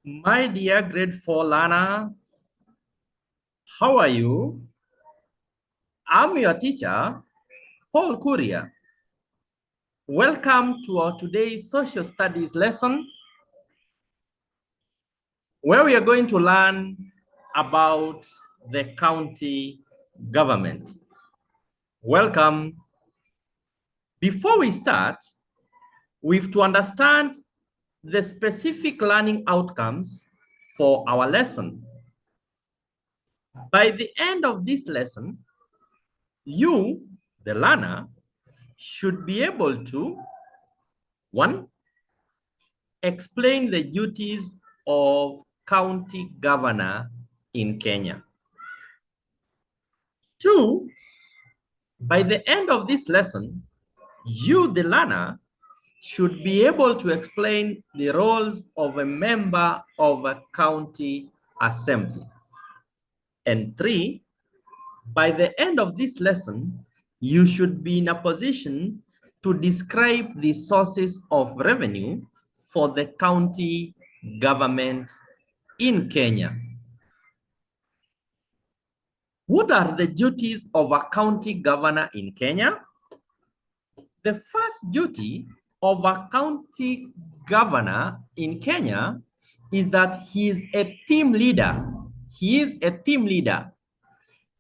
My dear grade 4 learner, how are you? I'm your teacher, Paul Kuria. Welcome to our today's social studies lesson, where we are going to learn about the county government. Welcome. Before we start, we have to understand the specific learning outcomes for our lesson. By the end of this lesson, you, the learner, should be able to, one, explain the duties of county governor in Kenya. Two, by the end of this lesson, you, the learner, should be able to explain the roles of a member of a county assembly. And three, by the end of this lesson, you should be in a position to describe the sources of revenue for the county government in Kenya. What are the duties of a county governor in Kenya? The first duty of a county governor in Kenya is that he is a team leader. He is a team leader.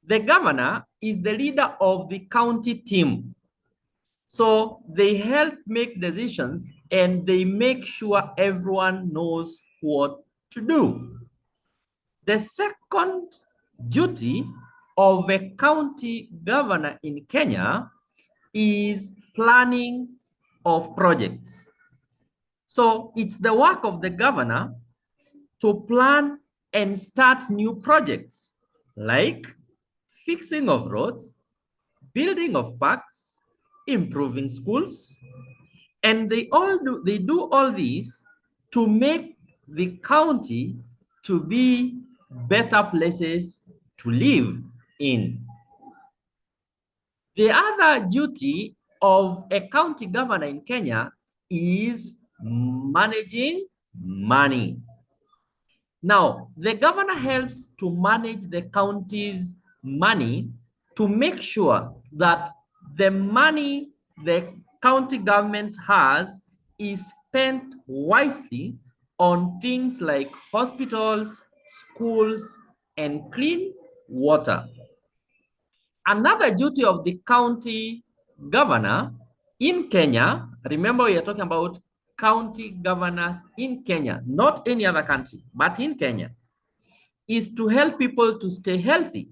The governor is the leader of the county team. So they help make decisions and they make sure everyone knows what to do. The second duty of a county governor in Kenya is planning of projects. So it's the work of the governor to plan and start new projects like fixing of roads, building of parks, improving schools, and they do all these to make the county to be better places to live in. The other duty of a county governor in Kenya is managing money. Now, the governor helps to manage the county's money to make sure that the money the county government has is spent wisely on things like hospitals, schools, and clean water. Another duty of the county governor in Kenya, remember we are talking about county governors in Kenya, not any other country, but in Kenya, is to help people to stay healthy.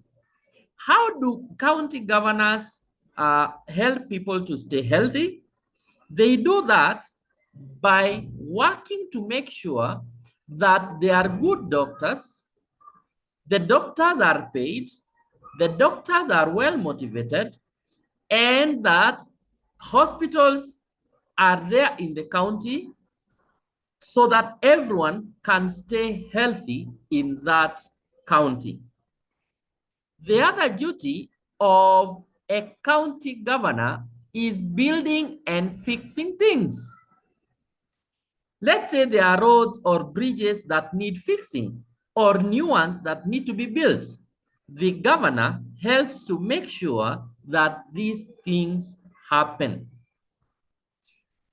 How do county governors help people to stay healthy? They do that by working to make sure that they are good doctors, the doctors are paid, the doctors are well motivated, and that hospitals are there in the county so that everyone can stay healthy in that county. The other duty of a county governor is building and fixing things. Let's say there are roads or bridges that need fixing or new ones that need to be built. The governor helps to make sure that these things happen.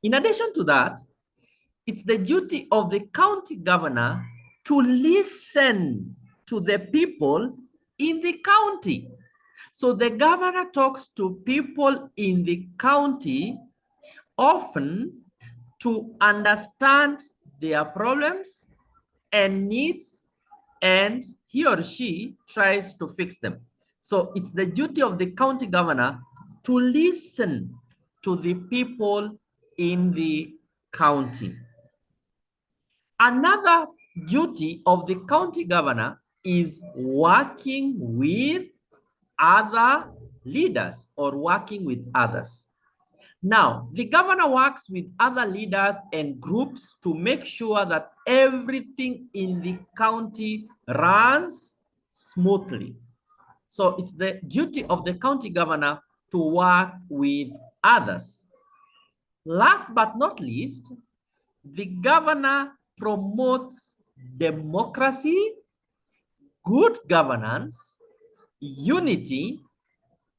In addition to that, it's the duty of the county governor to listen to the people in the county. So the governor talks to people in the county often to understand their problems and needs, and he or she tries to fix them. So it's the duty of the county governor to listen to the people in the county. Another duty of the county governor is working with other leaders or working with others. Now, the governor works with other leaders and groups to make sure that everything in the county runs smoothly. So it's the duty of the county governor to work with others. Last but not least, the governor promotes democracy, good governance, unity,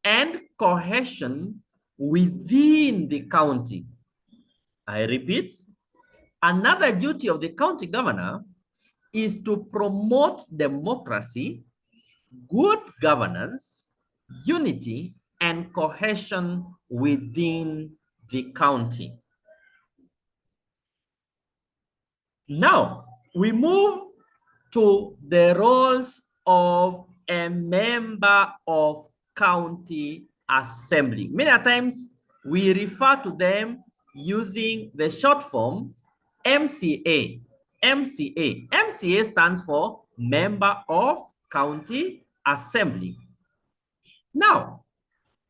and cohesion within the county. I repeat, another duty of the county governor is to promote democracy, good governance, unity, and cohesion within the county. Now, we move to the roles of a member of county assembly. Many times we refer to them using the short form MCA. MCA. MCA stands for Member of County Assembly. Now,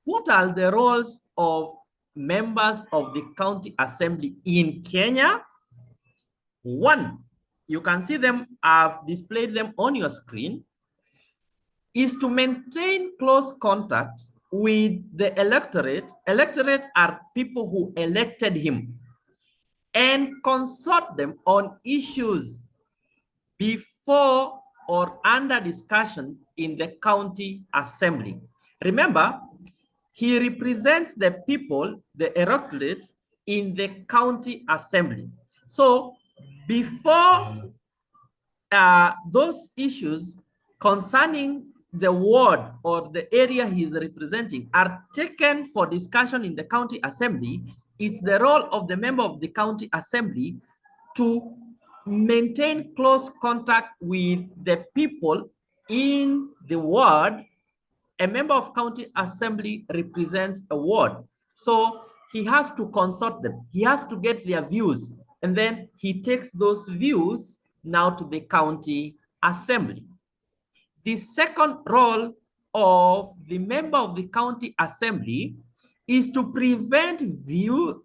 what are the roles of members of the county assembly in Kenya? One, you can see them, I've displayed them on your screen, is to maintain close contact with the electorate. Electorate are people who elected him, and consult them on issues before or under discussion in the county assembly. Remember, he represents the people, the electorate, in the county assembly. So before those issues concerning the ward or the area he's representing are taken for discussion in the county assembly, it's the role of the member of the county assembly to maintain close contact with the people in the ward. A member of county assembly represents a ward. So he has to consult them. He has to get their views. And then he takes those views now to the county assembly. The second role of the member of the county assembly is to present views,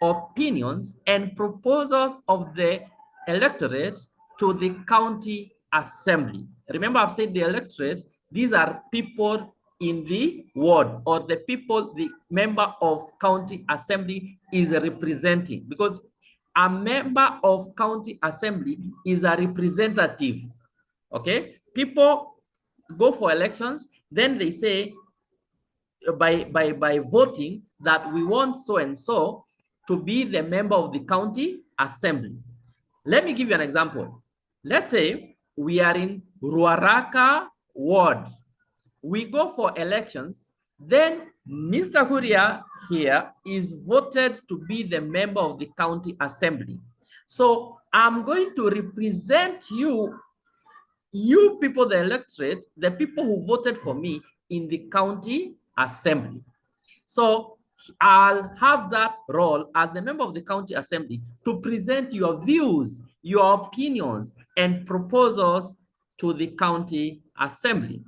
opinions, and proposals of the electorate to the county assembly. Remember, I've said the electorate, these are people in the ward, or the people the member of county assembly is representing, because a member of county assembly is a representative. Okay, people go for elections, then they say by voting that we want so and so to be the member of the county assembly. Let me give you an example. Let's say we are in Ruaraka ward. We go for elections, then Mr. Kuria here is voted to be the member of the county assembly. So I'm going to represent you people, the electorate, the people who voted for me in the county assembly. So I'll have that role as the member of the county assembly to present your views, your opinions, and proposals to the county assembly.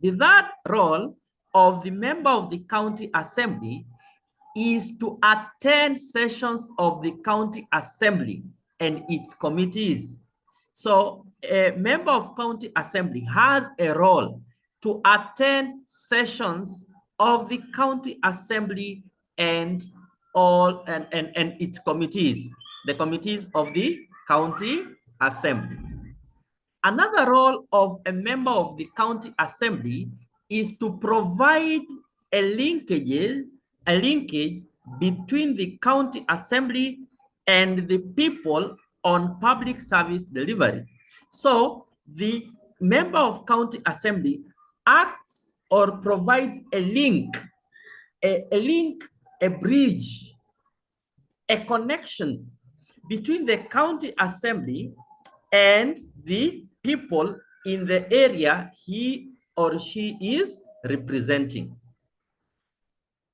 The third role of the member of the county assembly is to attend sessions of the county assembly and its committees. So a member of county assembly has a role to attend sessions of the county assembly and its committees, the committees of the county assembly. Another role of a member of the county assembly is to provide a linkage between the county assembly and the people on public service delivery. So the member of county assembly acts or provides a link, a bridge, a connection between the county assembly and the people in the area he or she is representing.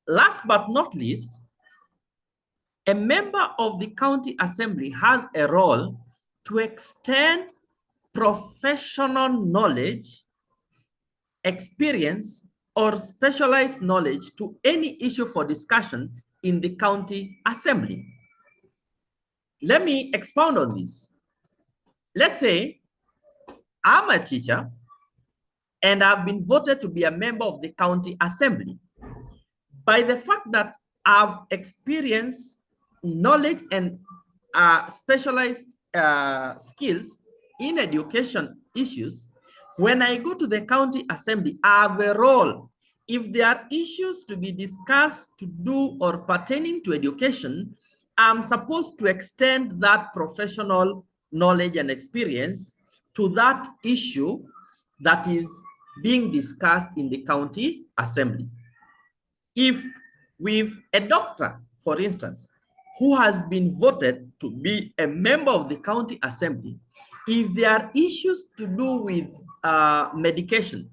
Last but not least, a member of the county assembly has a role to extend professional knowledge, experience, or specialized knowledge to any issue for discussion in the county assembly. Let me expound on this. Let's say I'm a teacher and I've been voted to be a member of the county assembly. By the fact that I've experienced knowledge and specialized skills in education issues, when I go to the county assembly, I have a role. If there are issues to be discussed to do or pertaining to education, I'm supposed to extend that professional knowledge and experience to that issue that is being discussed in the county assembly. If with a doctor, for instance, who has been voted to be a member of the county assembly, if there are issues to do with medication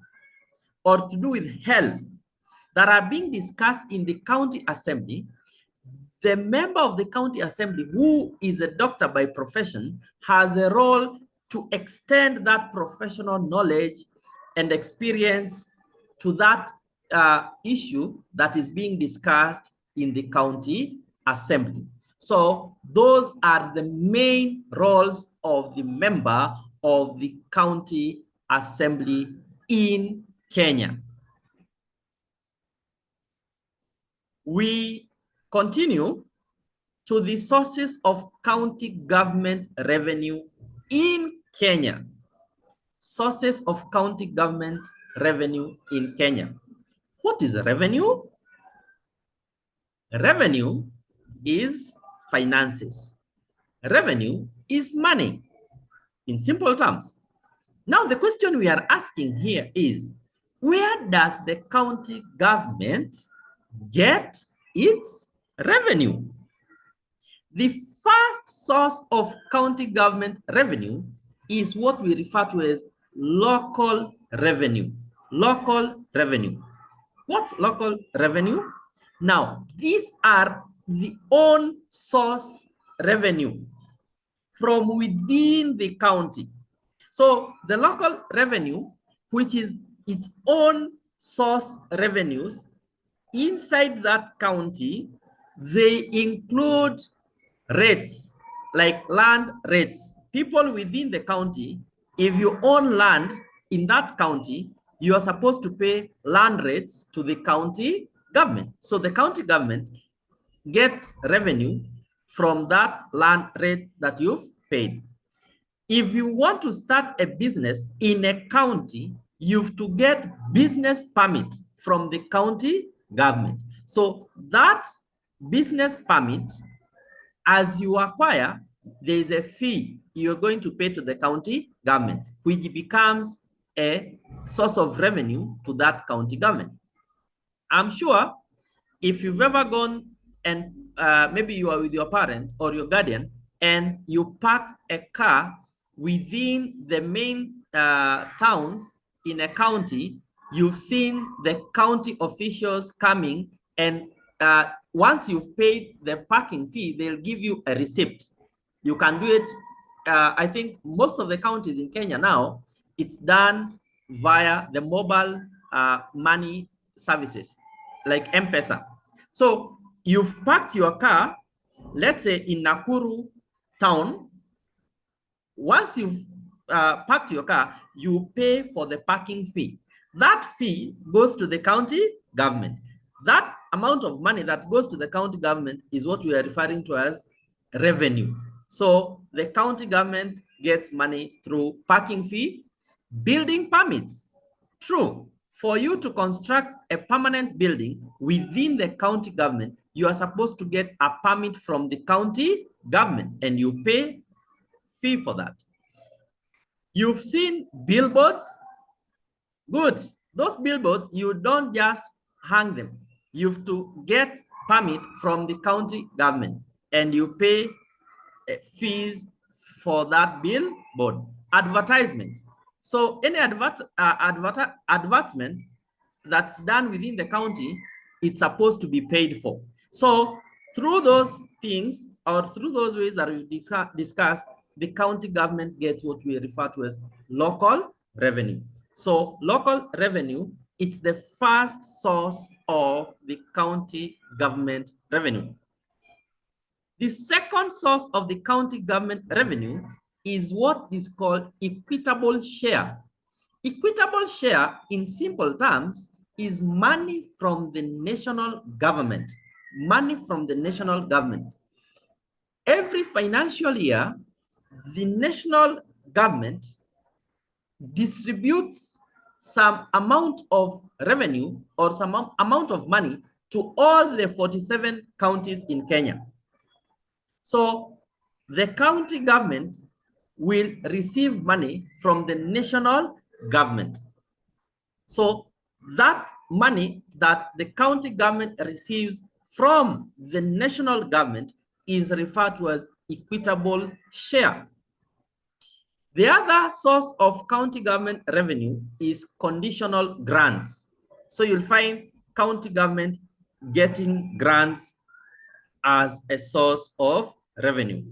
or to do with health that are being discussed in the county assembly, the member of the county assembly who is a doctor by profession has a role to extend that professional knowledge and experience to that issue that is being discussed in the county assembly. So those are the main roles of the member of the county assembly in Kenya. We continue to the sources of county government revenue in Kenya. Sources of county government revenue in Kenya. What is revenue? Revenue is finances. Revenue is money, in simple terms. Now, the question we are asking here is, where does the county government get its revenue? The first source of county government revenue is what we refer to as local revenue. Local revenue. What's local revenue? Now, these are the own source revenue from within the county. So the local revenue, which is its own source revenues, inside that county, they include rates, like land rates. People within the county, if you own land in that county, you are supposed to pay land rates to the county government. So the county government gets revenue from that land rate that you've paid. If you want to start a business in a county, you have to get business permit from the county government. So that business permit, as you acquire, there is a fee you're going to pay to the county government, which becomes a source of revenue to that county government. I'm sure if you've ever gone and maybe you are with your parent or your guardian and you park a car within the main towns in a county, you've seen the county officials coming, and once you've paid the parking fee, they'll give you a receipt. You can do it. I think most of the counties in Kenya now, it's done via the mobile money services like M-Pesa. So you've parked your car, let's say in Nakuru town. Once you've parked your car, you pay for the parking fee. That fee goes to the county government. That amount of money that goes to the county government is what we are referring to as revenue. So the county government gets money through parking fee, building permits. True, for you to construct a permanent building within the county government, you are supposed to get a permit from the county government and you pay fee for that. You've seen billboards. Good. Those billboards, you don't just hang them. You have to get permit from the county government and you pay fees for that billboard. Advertisements. So any advertisement that's done within the county, it's supposed to be paid for. So through those things or through those ways that we've discussed, the county government gets what we refer to as local revenue. So local revenue, it's the first source of the county government revenue. The second source of the county government revenue is what is called equitable share. Equitable share, in simple terms, is money from the national government. Money from the national government. Every every financial year, the national government distributes some amount of revenue or some amount of money to all the 47 counties in Kenya. So the county government will receive money from the national government. So that money that the county government receives from the national government is referred to as equitable share. The other source of county government revenue is conditional grants. So you'll find county government getting grants as a source of revenue.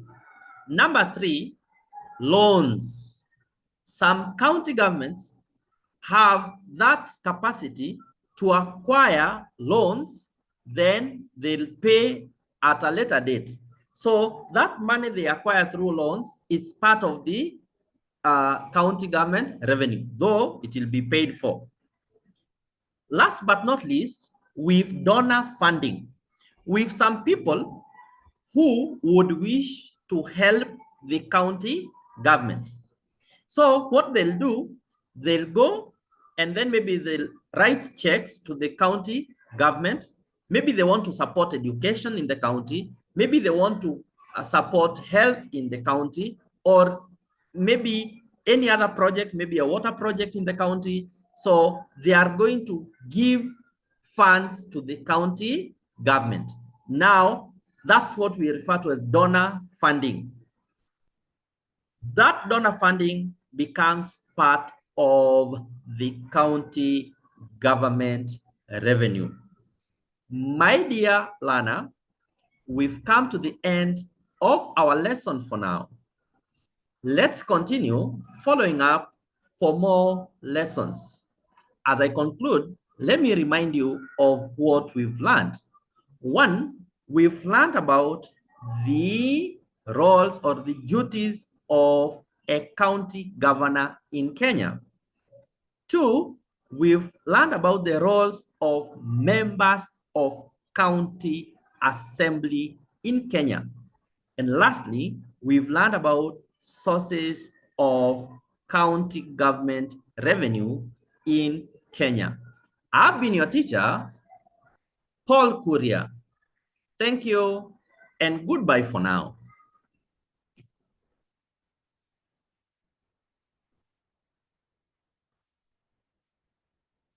Number 3, loans. Some county governments have that capacity to acquire loans, then they'll pay at a later date. So that money they acquire through loans is part of the county government revenue, though it will be paid for. Last but not least, with donor funding, with some people who would wish to help the county government. So what they'll do, they'll go and then maybe they'll write checks to the county government. Maybe they want to support education in the county. Maybe they want to support health in the county, or maybe any other project, maybe a water project in the county. So they are going to give funds to the county government. Now, that's what we refer to as donor funding. That donor funding becomes part of the county government revenue. My dear learner, we've come to the end of our lesson for now. Let's continue following up for more lessons. As I conclude, let me remind you of what we've learned. 1, we've learned about the roles or the duties of a county governor in Kenya. 2, we've learned about the roles of members of county assembly in Kenya. And lastly, we've learned about sources of county government revenue in Kenya. I've been your teacher, Paul Kuria. Thank you and goodbye for now.